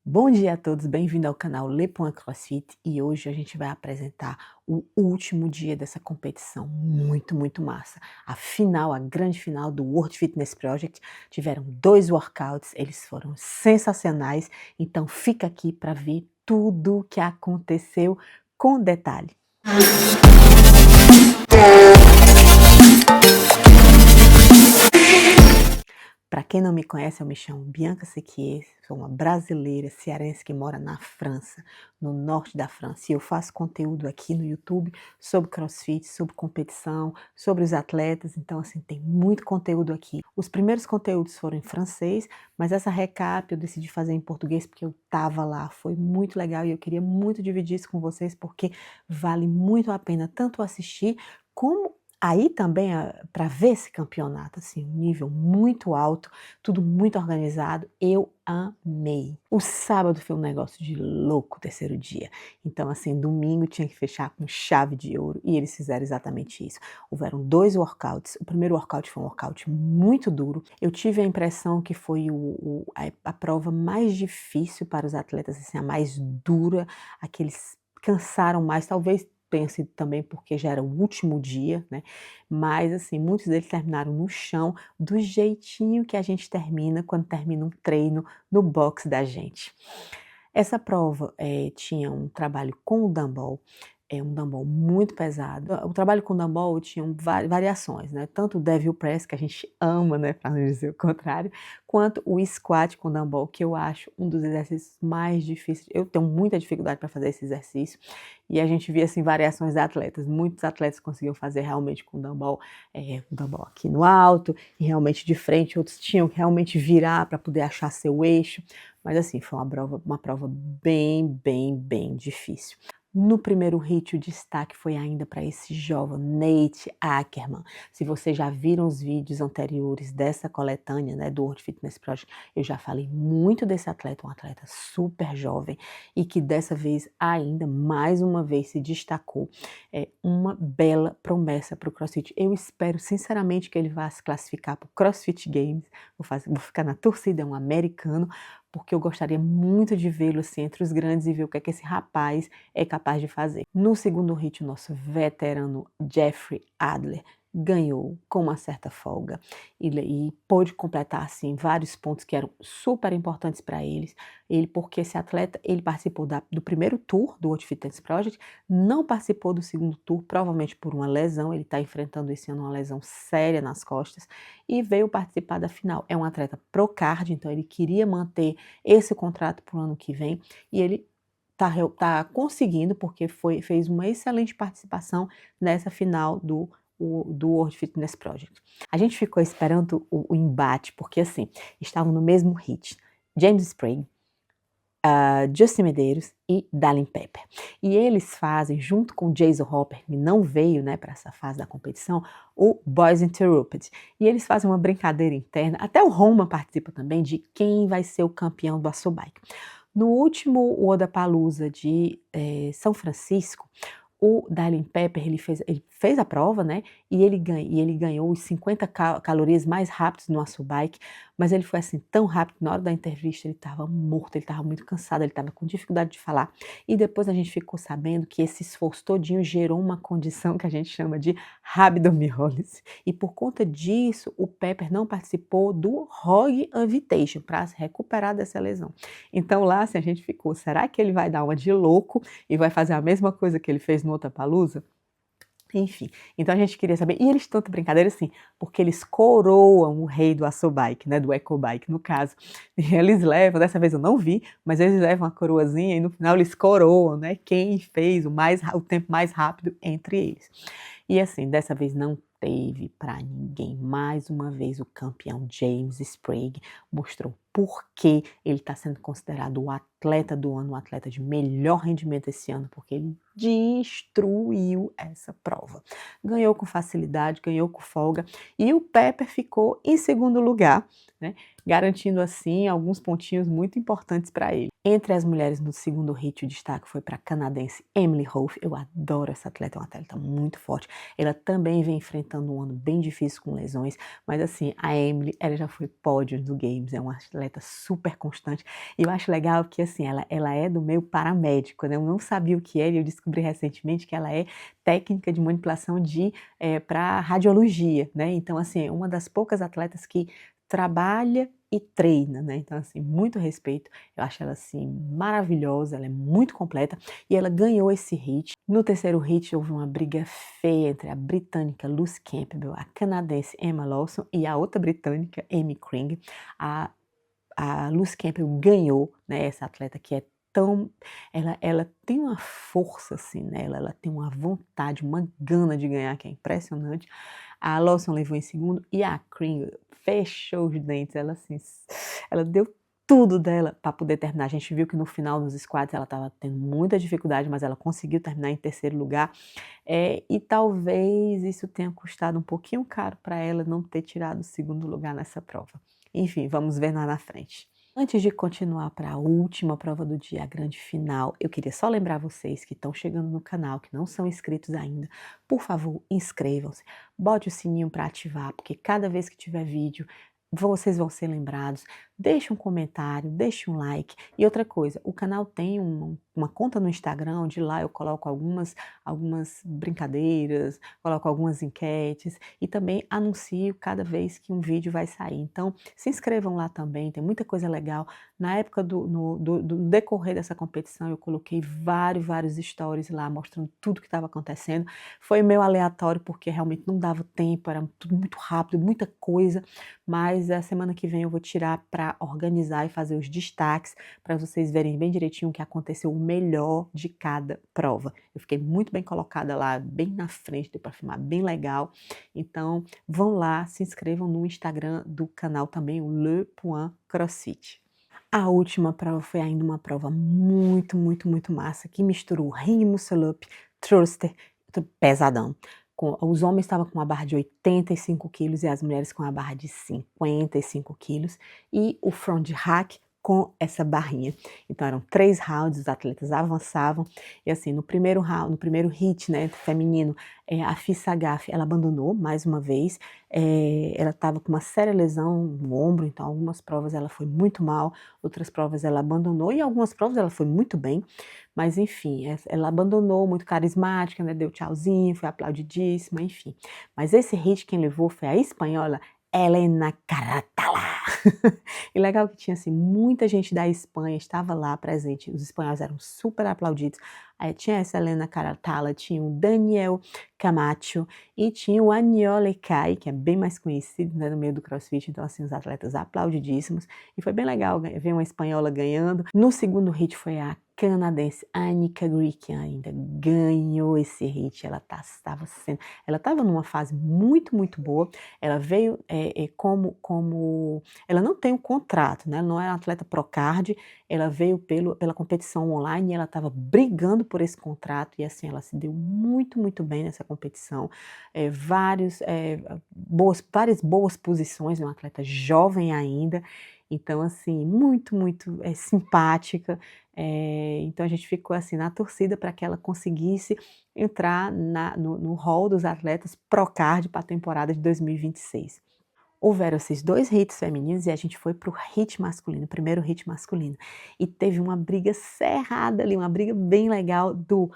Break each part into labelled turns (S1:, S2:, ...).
S1: Bom dia a todos, bem-vindo ao canal Le Point CrossFit e hoje a gente vai apresentar o último dia dessa competição muito massa. A final, a grande final do World Fitness Project. Tiveram 2 workouts, eles foram sensacionais, então fica aqui para ver tudo o que aconteceu com detalhe. Para quem não me conhece, eu me chamo Bianca Sequier, sou uma brasileira cearense que mora na França, no norte da França, e eu faço conteúdo aqui no YouTube sobre CrossFit, sobre competição, sobre os atletas, então assim, tem muito conteúdo aqui. Os primeiros conteúdos foram em francês, mas essa recap eu decidi fazer em português porque eu estava lá, foi muito legal e eu queria muito dividir isso com vocês porque vale muito a pena tanto assistir como aí também, para ver esse campeonato, assim, um nível muito alto, tudo muito organizado, eu amei. O sábado foi um negócio de louco, o terceiro dia. Então, assim, domingo tinha que fechar com chave de ouro e eles fizeram exatamente isso. Houveram 2 workouts. O primeiro workout foi um workout muito duro. Eu tive a impressão que foi a prova mais difícil para os atletas, assim, a mais dura, a que eles cansaram mais, talvez tenha sido também porque já era o último dia, né, mas assim, muitos deles terminaram no chão, do jeitinho que a gente termina quando termina um treino no box da gente. Essa prova, tinha um trabalho com o dumbbell, é um dumbbell muito pesado. O trabalho com dumbbell tinha variações, né, tanto o devil press, que a gente ama, né, para não dizer o contrário, quanto o squat com dumbbell, que eu acho um dos exercícios mais difíceis. Eu tenho muita dificuldade para fazer esse exercício, e a gente via, assim, variações de atletas. Muitos atletas conseguiam fazer realmente com o dumbbell aqui no alto e realmente de frente, outros tinham que realmente virar para poder achar seu eixo. Mas assim, foi uma prova bem difícil. No primeiro hit, o destaque foi ainda para esse jovem Nate Ackerman. Se vocês já viram os vídeos anteriores dessa coletânea, né, do World Fitness Project, eu já falei muito desse atleta, um atleta super jovem e que dessa vez ainda, mais uma vez, se destacou. É uma bela promessa para o CrossFit. Eu espero sinceramente que ele vá se classificar para o CrossFit Games. Vou ficar na torcida, é um americano, porque eu gostaria muito de vê-lo assim entre os grandes e ver o que é que esse rapaz é capaz de fazer. No segundo hit, o nosso veterano Jeffrey Adler ganhou com uma certa folga e pôde completar assim vários pontos que eram super importantes para ele, porque esse atleta ele participou do primeiro tour do World Fitness Project, não participou do segundo tour, provavelmente por uma lesão, ele está enfrentando esse ano uma lesão séria nas costas e veio participar da final. É um atleta pro card, então ele queria manter esse contrato para o ano que vem e ele tá conseguindo, porque fez uma excelente participação nessa final do World Fitness Project. A gente ficou esperando o embate, porque assim, estavam no mesmo hit, James Sprague, Justin Medeiros e Dallin Pepper. E eles fazem, junto com Jason Hopper, que não veio, né, para essa fase da competição, o Boys Interrupted. E eles fazem uma brincadeira interna, até o Roma participa também, de quem vai ser o campeão do Assobike. No último Wodapalooza de São Francisco, o Dallin Pepper ele fez a prova, né, e ele ganhou os 50 calorias mais rápidos no Assobike, mas ele foi assim tão rápido que na hora da entrevista ele estava morto, ele estava muito cansado, ele estava com dificuldade de falar. E depois a gente ficou sabendo que esse esforço todinho gerou uma condição que a gente chama de rabdomiólise. E por conta disso, o Pepper não participou do Rogue Invitation para se recuperar dessa lesão. Então lá assim, a gente ficou, será que ele vai dar uma de louco e vai fazer a mesma coisa que ele fez no Wodapalooza? Enfim, então a gente queria saber, e eles tanto brincadeira assim, porque eles coroam o rei do Assobike, né, do Ecobike no caso, e eles levam, dessa vez eu não vi, mas eles levam a coroazinha e no final eles coroam, né, quem fez o tempo mais rápido entre eles. E assim, dessa vez não teve para ninguém, mais uma vez o campeão James Sprague mostrou por que ele está sendo considerado o atleta do ano, o atleta de melhor rendimento esse ano, porque ele destruiu essa prova. Ganhou com facilidade, ganhou com folga, e o Pepper ficou em segundo lugar, né, garantindo assim alguns pontinhos muito importantes para ele. Entre as mulheres no segundo hit, o destaque foi para a canadense Emily Hough. Eu adoro essa atleta, é uma atleta muito forte. Ela também vem enfrentando um ano bem difícil com lesões, mas assim, a Emily, ela já foi pódio no Games, é uma atleta atleta super constante. E eu acho legal que, assim, ela é do meio paramédico, né, eu não sabia o que era e eu descobri recentemente que ela é técnica de manipulação para radiologia, né, então, assim, é uma das poucas atletas que trabalha e treina, né, então, assim, muito respeito, eu acho ela, assim, maravilhosa, ela é muito completa e ela ganhou esse heat. No terceiro heat houve uma briga feia entre a britânica Lucy Campbell, a canadense Emma Lawson e a outra britânica Amy Cring. A a Lucy Campbell ganhou, né, essa atleta que é tão ela tem uma força, assim, nela, ela tem uma vontade, uma gana de ganhar que é impressionante. A Lawson levou em segundo e a Cring fechou os dentes, ela assim, ela deu tudo dela para poder terminar. A gente viu que no final dos squats ela estava tendo muita dificuldade, mas ela conseguiu terminar em terceiro lugar, e talvez isso tenha custado um pouquinho caro para ela não ter tirado o segundo lugar nessa prova. Enfim, vamos ver lá na frente. Antes de continuar para a última prova do dia, a grande final, eu queria só lembrar vocês que estão chegando no canal, que não são inscritos ainda, por favor, inscrevam-se, bote o sininho para ativar, porque cada vez que tiver vídeo, vocês vão ser lembrados. Deixe um comentário, deixe um like. E outra coisa, o canal tem uma conta no Instagram, onde lá eu coloco algumas brincadeiras, coloco algumas enquetes e também anuncio cada vez que um vídeo vai sair. Então, se inscrevam lá também, tem muita coisa legal. Na época do decorrer dessa competição, eu coloquei vários stories lá, mostrando tudo que estava acontecendo. Foi meio aleatório, porque realmente não dava tempo, era tudo muito rápido, muita coisa, mas a semana que vem eu vou tirar para organizar e fazer os destaques, para vocês verem bem direitinho o que aconteceu, o melhor de cada prova. Eu fiquei muito bem colocada lá, bem na frente, deu para filmar bem legal. Então, vão lá, se inscrevam no Instagram do canal também, o le.crossfit. A última prova foi ainda uma prova muito massa, que misturou ring muscle up, thruster, pesadão. Os homens estavam com uma barra de 85 quilos e as mulheres com uma barra de 55 quilos, e o front hack com essa barrinha. Então eram 3 rounds, os atletas avançavam, e assim, no primeiro round, no primeiro hit, né, feminino, a Fissa Gaff, ela abandonou mais uma vez, ela estava com uma séria lesão no ombro, então algumas provas ela foi muito mal, outras provas ela abandonou e algumas provas ela foi muito bem, mas enfim, ela abandonou, muito carismática, né, deu tchauzinho, foi aplaudidíssima, enfim. Mas esse hit quem levou foi a espanhola Helena Caratala. E legal que tinha, assim, muita gente da Espanha estava lá presente, os espanhóis eram super aplaudidos. Aí tinha essa Helena Caratala, tinha o Daniel Camacho e tinha o Aniol Ecai, que é bem mais conhecido, né, no meio do crossfit, então assim, os atletas aplaudidíssimos, e foi bem legal ver uma espanhola ganhando. No segundo hit foi a canadense Annika Griechen, ainda ganhou esse hit, ela estava numa fase muito boa, ela veio ela não tem um contrato, né, ela não é uma atleta Procard, ela veio pela competição online e ela estava brigando por esse contrato e assim, ela se deu muito bem nessa competição, várias boas posições, é uma atleta jovem ainda, então assim, muito simpática, então a gente ficou assim na torcida para que ela conseguisse entrar no hall dos atletas Procard para a temporada de 2026. Houveram esses 2 hits femininos e a gente foi para o hit masculino, o primeiro hit masculino. E teve uma briga cerrada ali, uma briga bem legal do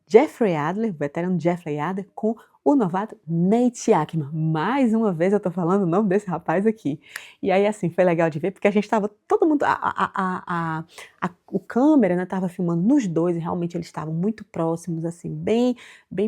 S1: Jeffrey Adler, o veterano Jeffrey Adler, com o novato Nate Ackerman. Mais uma vez eu tô falando o nome desse rapaz aqui. E aí, assim, foi legal de ver, porque a gente estava todo mundo, o câmera, né, estava filmando nos dois e realmente eles estavam muito próximos, assim, bem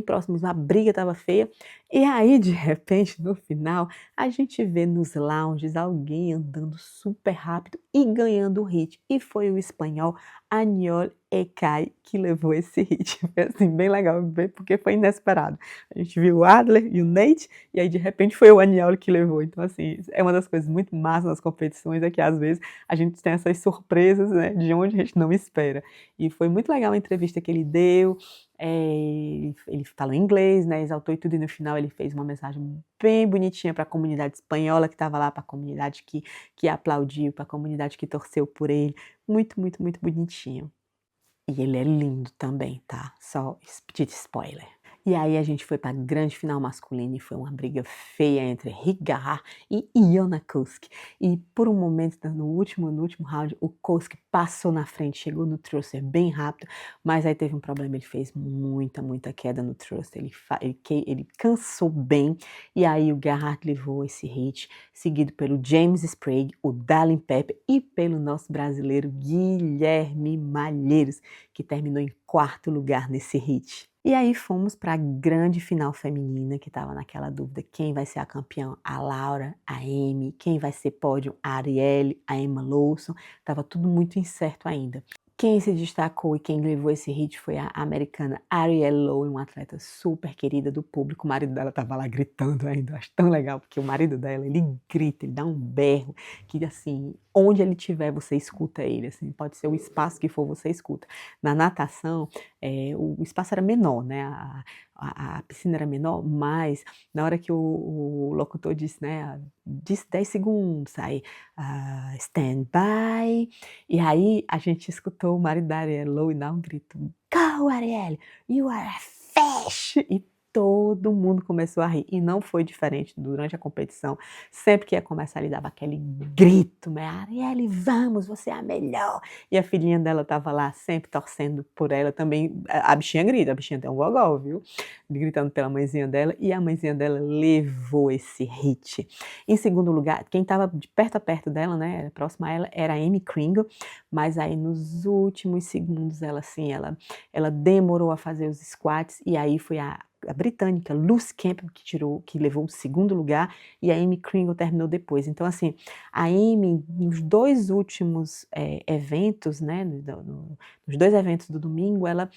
S1: próximos, a briga estava feia. E aí, de repente, no final, a gente vê nos lounges alguém andando super rápido e ganhando o hit. E foi o espanhol Aniol Ecai que levou esse hit. Foi assim, bem legal ver, porque foi inesperado. A gente viu o Adler e o Nate, e aí de repente foi o Aniol que levou. Então, assim, é uma das coisas muito massas nas competições, é que às vezes a gente tem essas surpresas, né, de onde a gente não espera. E foi muito legal a entrevista que ele deu, ele falou inglês, né, exaltou e tudo, e no final ele fez uma mensagem bem bonitinha para a comunidade espanhola que estava lá, para a comunidade que aplaudiu, para a comunidade que torceu por ele. Muito bonitinho. E ele é lindo também, tá? Só petit spoiler. E aí a gente foi para a grande final masculina e foi uma briga feia entre Rick Garrar e Iona Koski. E por um momento, no último round, o Koski passou na frente, chegou no thruster bem rápido, mas aí teve um problema, ele fez muita queda no thruster, ele cansou bem, e aí o Garrar levou esse hit, seguido pelo James Sprague, o Dallin Pepper e pelo nosso brasileiro Guilherme Malheiros, que terminou em quarto lugar nesse hit. E aí fomos para a grande final feminina, que estava naquela dúvida, quem vai ser a campeã? A Laura, a Amy, quem vai ser pódio? A Arielle, a Emma Lawson, estava tudo muito incerto ainda. Quem se destacou e quem levou esse hit foi a americana Arielle Lowen, uma atleta super querida do público. O marido dela estava lá gritando ainda, acho tão legal, porque o marido dela, ele grita, ele dá um berro, que assim, onde ele estiver, você escuta ele, assim, pode ser o espaço que for, você escuta. Na natação, o espaço era menor, né, a piscina era menor, mas na hora que o locutor disse, né, disse 10 segundos, aí, stand by, e aí a gente escutou o marido da Arielle Lowen dar um grito, "Go, Arielle, you are a fish!" E todo mundo começou a rir, e não foi diferente durante a competição. Sempre que ia começar, ele dava aquele grito, né, "Arielle, vamos, você é a melhor!" E a filhinha dela estava lá sempre torcendo por ela também. A bichinha grita, a bichinha tem um gogó, viu? Gritando pela mãezinha dela, e a mãezinha dela levou esse hit. Em segundo lugar, quem estava de perto a perto dela, né, próxima a ela, era a Amy Kringle, mas aí nos últimos segundos ela demorou a fazer os squats, e aí foi a britânica Lucy Campbell que levou o segundo lugar, e a Amy Kringle terminou depois. Então assim, a Amy nos 2 últimos, eventos, né, nos 2 eventos do domingo, ela,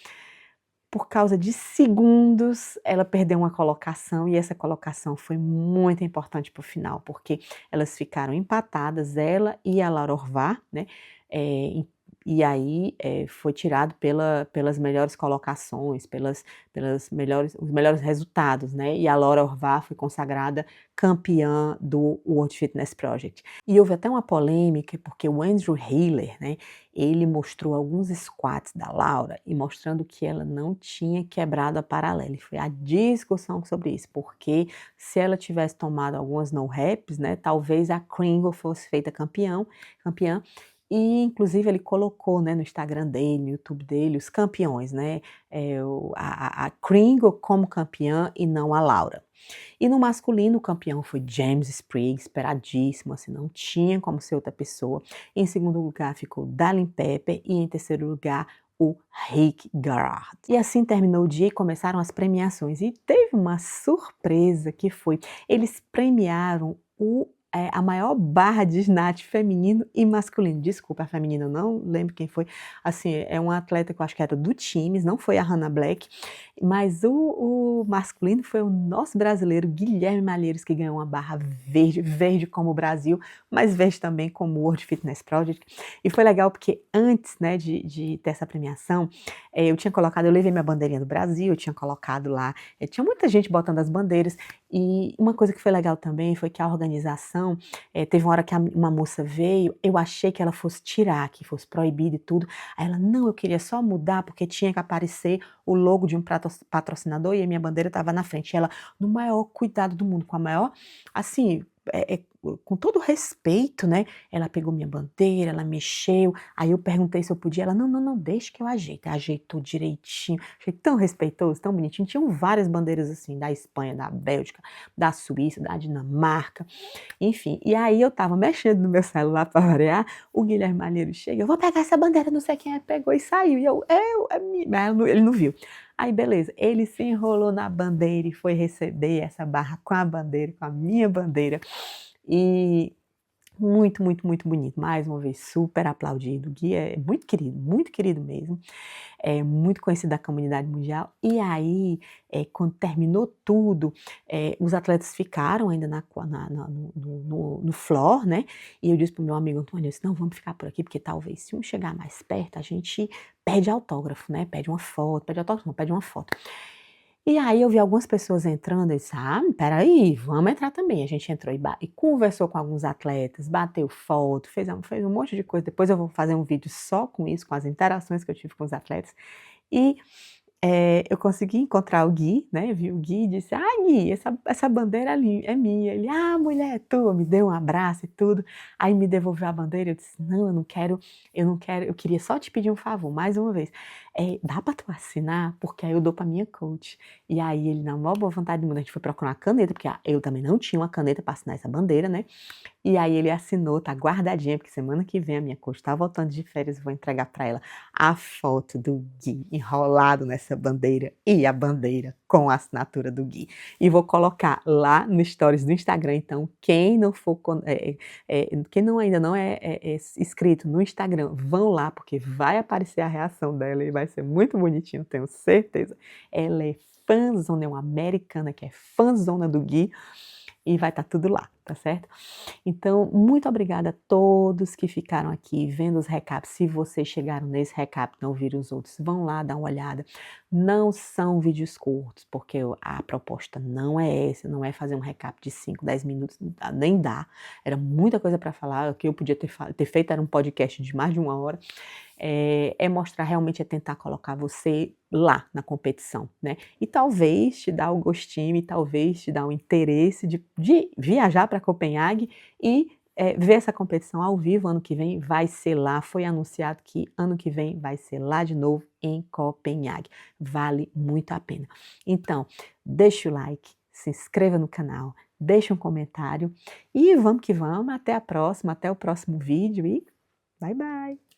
S1: por causa de segundos, ela perdeu uma colocação, e essa colocação foi muito importante para o final, porque elas ficaram empatadas, ela e a Laura Horvath, né, em e aí, foi tirado pelas melhores colocações, pelas os melhores resultados, né, e a Laura Horvath foi consagrada campeã do World Fitness Project. E houve até uma polêmica, porque o Andrew Hiller, né, ele mostrou alguns squats da Laura e mostrando que ela não tinha quebrado a paralela. E foi a discussão sobre isso, porque se ela tivesse tomado algumas no reps, né, talvez a Kringle fosse feita campeã, e inclusive ele colocou, né, no Instagram dele, no YouTube dele, os campeões, né, a Kringle como campeã e não a Laura. E no masculino, o campeão foi James Sprague, esperadíssimo, assim, não tinha como ser outra pessoa. Em segundo lugar ficou Dallin Pepper e em terceiro lugar o Rick Garrard. E assim terminou o dia e começaram as premiações. E teve uma surpresa que foi, eles premiaram a maior barra de snatch feminino e masculino. Desculpa, a feminina eu não lembro quem foi. Assim, é uma atleta que eu acho que era do Times, não foi a Hannah Black, mas o masculino foi o nosso brasileiro Guilherme Malheiros, que ganhou uma barra verde, verde como o Brasil, mas verde também como o World Fitness Project. E foi legal porque antes, né, de ter essa premiação, eu levei minha bandeirinha do Brasil, eu tinha colocado lá, tinha muita gente botando as bandeiras, e uma coisa que foi legal também foi que a organização, teve uma hora que uma moça veio, eu achei que ela fosse tirar, que fosse proibido e tudo, aí ela, não, eu queria só mudar porque tinha que aparecer o logo de um patrocinador e a minha bandeira estava na frente. E ela, no maior cuidado do mundo, com a maior, assim, com todo respeito, né? Ela pegou minha bandeira, ela mexeu, aí eu perguntei se eu podia, ela, não, não, não, deixa que eu ajeito. Ajeitou direitinho, achei tão respeitoso, tão bonitinho. Tinham várias bandeiras assim, da Espanha, da Bélgica, da Suíça, da Dinamarca, enfim. E aí eu tava mexendo no meu celular para variar, o Guilherme Malheiro chega, eu vou pegar essa bandeira, não sei quem é, pegou e saiu. E eu, é minha, mas ele não viu. Aí beleza, ele se enrolou na bandeira e foi receber essa barra com a bandeira, com a minha bandeira. E muito bonito, mais uma vez super aplaudido, o Gui é muito querido mesmo, é muito conhecido da comunidade mundial. E aí, quando terminou tudo, os atletas ficaram ainda no floor, né, e eu disse para o meu amigo Antônio, eu disse, não, vamos ficar por aqui, porque talvez se um chegar mais perto, a gente pede autógrafo, né, pede uma foto, pede autógrafo não, pede uma foto. E aí eu vi algumas pessoas entrando, eu disse, espera aí, vamos entrar também. A gente entrou e conversou com alguns atletas, bateu foto, fez um monte de coisa. Depois eu vou fazer um vídeo só com isso, com as interações que eu tive com os atletas. E eu consegui encontrar o Gui, né, vi o Gui e disse: "Ah, Gui, essa bandeira ali é minha". Ele: "Ah, mulher, é tua", me deu um abraço e tudo, aí me devolveu a bandeira, eu disse: "Não, eu não quero, eu queria só te pedir um favor, mais uma vez, dá pra tu assinar? Porque aí eu dou pra minha coach". E aí ele na maior boa vontade do mundo, a gente foi procurar uma caneta, porque eu também não tinha uma caneta pra assinar essa bandeira, né, e aí ele assinou, tá guardadinha, porque semana que vem a minha coach tá voltando de férias, eu vou entregar para ela a foto do Gui enrolado nessa bandeira e a bandeira com a assinatura do Gui. E vou colocar lá no stories do Instagram, então quem não for quem não ainda não é inscrito no Instagram, vão lá, porque vai aparecer a reação dela e vai ser muito bonitinho, tenho certeza. Ela é fãzona, é uma americana que é fãzona do Gui, e vai estar tudo lá, tá certo? Então, muito obrigada a todos que ficaram aqui vendo os recaps. Se vocês chegaram nesse recap e não viram os outros, vão lá dar uma olhada. Não são vídeos curtos, porque a proposta não é essa, não é fazer um recap de 5, 10 minutos, nem dá. Era muita coisa para falar, o que eu podia ter feito era um podcast de mais de 1 hora. É mostrar realmente, é tentar colocar você lá na competição, né? E talvez te dar o gostinho, e talvez te dar o interesse de viajar para Copenhague e ver essa competição ao vivo ano que vem. Vai ser lá, foi anunciado que ano que vem vai ser lá de novo em Copenhague. Vale muito a pena. Então, deixa o like, se inscreva no canal, deixa um comentário e vamos que vamos. Até a próxima, até o próximo vídeo e bye bye!